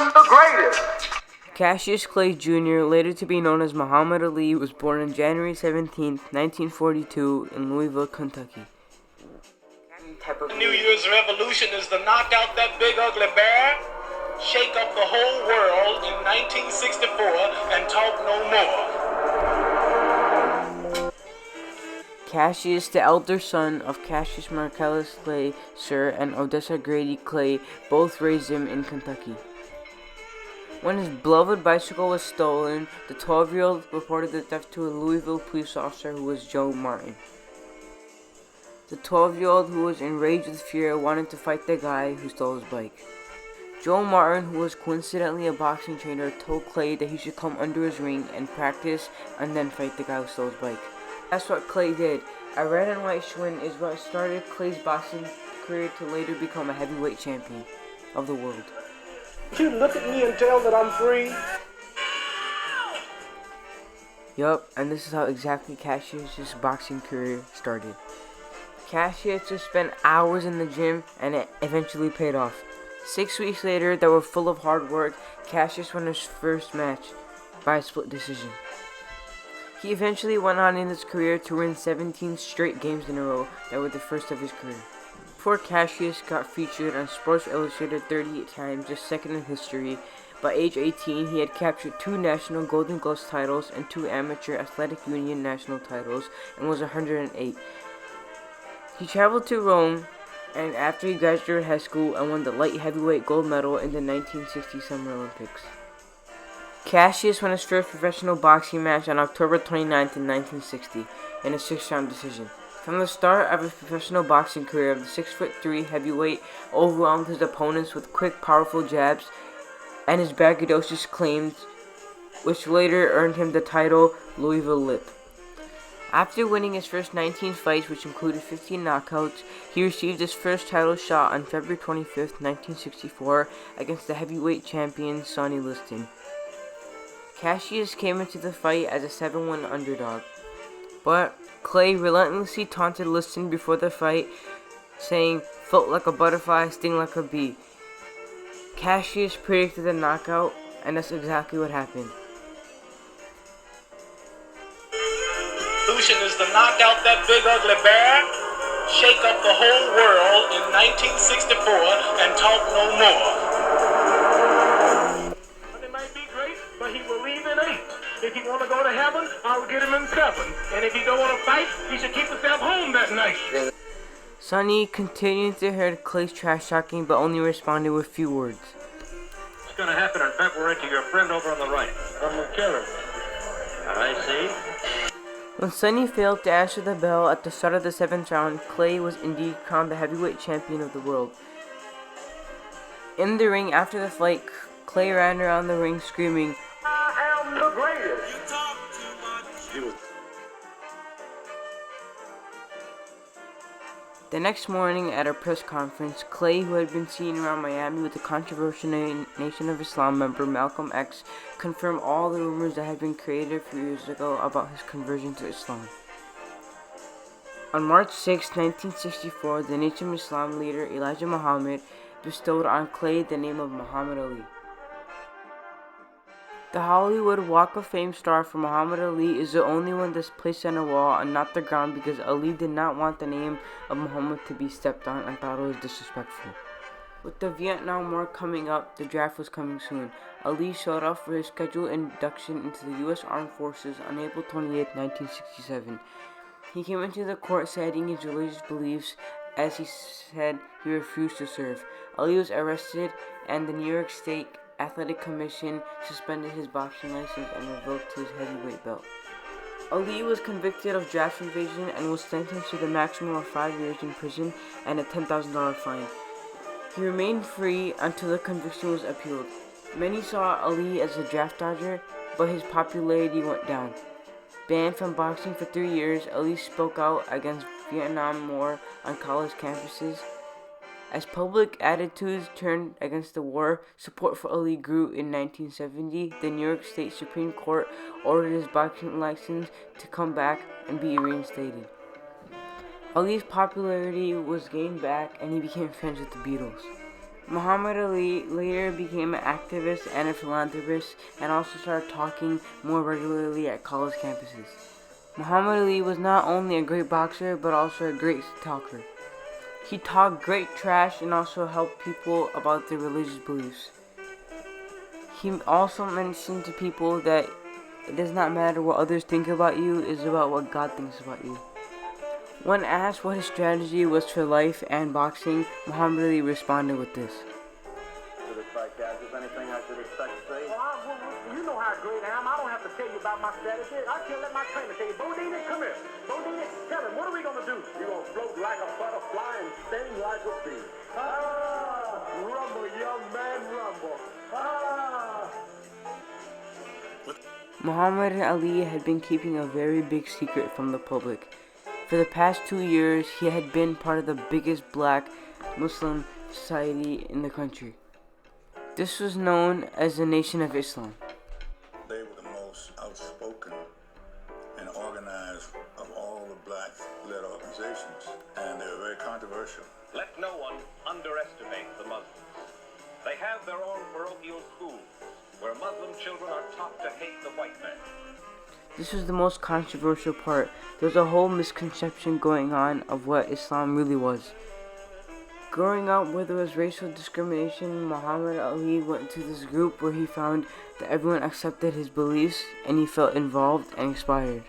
am the greatest. Cassius Clay Jr., later to be known as Muhammad Ali, was born on January 17, 1942 in Louisville, Kentucky. The New Year's revolution is to knock out that big ugly bear, shake up the whole world in 1964, and talk no more. Cassius, the elder son of Cassius Marcellus Clay, Sr. and Odessa Grady Clay, both raised him in Kentucky. When his beloved bicycle was stolen, the 12-year-old reported the theft to a Louisville police officer who was Joe Martin. The 12-year-old, who was enraged with fear, wanted to fight the guy who stole his bike. Joe Martin, who was coincidentally a boxing trainer, told Clay that he should come under his ring and practice and then fight the guy who stole his bike. That's what Clay did. A red and white Schwinn is what started Clay's boxing career to later become a heavyweight champion of the world. You look at me and tell that I'm free. Yup, and this is how exactly Cassius' boxing career started. Cassius just spent hours in the gym, and it eventually paid off. 6 weeks later, that were full of hard work, Cassius won his first match by a split decision. He eventually went on in his career to win 17 straight games in a row that were the first of his career. Before Cassius got featured on Sports Illustrated 38 times, just second in history, by age 18 he had captured 2 national Golden Gloves titles and 2 amateur Athletic Union national titles and was 108. He traveled to Rome and after he graduated high school and won the light heavyweight gold medal in the 1960 Summer Olympics. Cassius won his first professional boxing match on October 29th in 1960 in a 6-round decision. From the start of his professional boxing career, the 6'3" heavyweight overwhelmed his opponents with quick, powerful jabs and his braggadocious claims, which later earned him the title Louisville Lip. After winning his first 19 fights, which included 15 knockouts, he received his first title shot on February 25th, 1964, against the heavyweight champion Sonny Liston. Cassius came into the fight as a 7-1 underdog, but Clay relentlessly taunted Liston before the fight, saying, "Float like a butterfly, sting like a bee." Cassius predicted a knockout, and that's exactly what happened. Solution is to knock out that big ugly bear, shake up the whole world in 1964, and talk no more. It might be great, but he will leave in 8. If he want to go to heaven, I'll get him in 7. And if he don't want to fight, he should keep himself home that night. Sonny continued to hear Clay's trash talking, but only responded with few words. What's going to happen in February to your friend over on the right? I'm going to kill him. I see. When Sonny failed to answer the bell at the start of the 7th round, Clay was indeed crowned the heavyweight champion of the world. In the ring after the fight, Clay ran around the ring screaming, I am the greatest. The next morning at a press conference, Clay, who had been seen around Miami with the controversial Nation of Islam member Malcolm X, confirmed all the rumors that had been created a few years ago about his conversion to Islam. On March 6, 1964, the Nation of Islam leader Elijah Muhammad bestowed on Clay the name of Muhammad Ali. The Hollywood Walk of Fame star for Muhammad Ali is the only one that's placed on a wall and not the ground because Ali did not want the name of Muhammad to be stepped on and thought it was disrespectful. With the Vietnam War coming up, the draft was coming soon. Ali showed up for his scheduled induction into the U.S. Armed Forces on April 28, 1967. He came into the court citing his religious beliefs as he said he refused to serve. Ali was arrested and the New York State Athletic Commission suspended his boxing license and revoked his heavyweight belt. Ali was convicted of draft invasion and was sentenced to the maximum of 5 years in prison and a $10,000 fine. He remained free until the conviction was appealed. Many saw Ali as a draft dodger, but his popularity went down. Banned from boxing for 3 years, Ali spoke out against Vietnam War on college campuses. As public attitudes turned against the war, support for Ali grew. In 1970, the New York State Supreme Court ordered his boxing license to come back and be reinstated. Ali's popularity was gained back and he became friends with the Beatles. Muhammad Ali later became an activist and a philanthropist and also started talking more regularly at college campuses. Muhammad Ali was not only a great boxer but also a great talker. He talked great trash and also helped people about their religious beliefs. He also mentioned to people that it does not matter what others think about you, it's about what God thinks about you. When asked what his strategy was for life and boxing, Muhammad Ali responded with this. Anything I should expect to say? You know how great I am. I don't have to tell you about my strategy. I can let my trainer tell you. Bodine, come here. Bodine, tell him, what are we going to do? You're going to float like a butterfly and sting like a bee. Rumble, young man, rumble. Muhammad Ali had been keeping a very big secret from the public. For the past 2 years, he had been part of the biggest black Muslim society in the country. This was known as the Nation of Islam. They were the most outspoken and organized of all the black-led organizations, and they were very controversial. Let no one underestimate the Muslims. They have their own parochial schools, where Muslim children are taught to hate the white man. This was the most controversial part. There was a whole misconception going on of what Islam really was. Growing up where there was racial discrimination, Muhammad Ali went to this group where he found that everyone accepted his beliefs and he felt involved and inspired.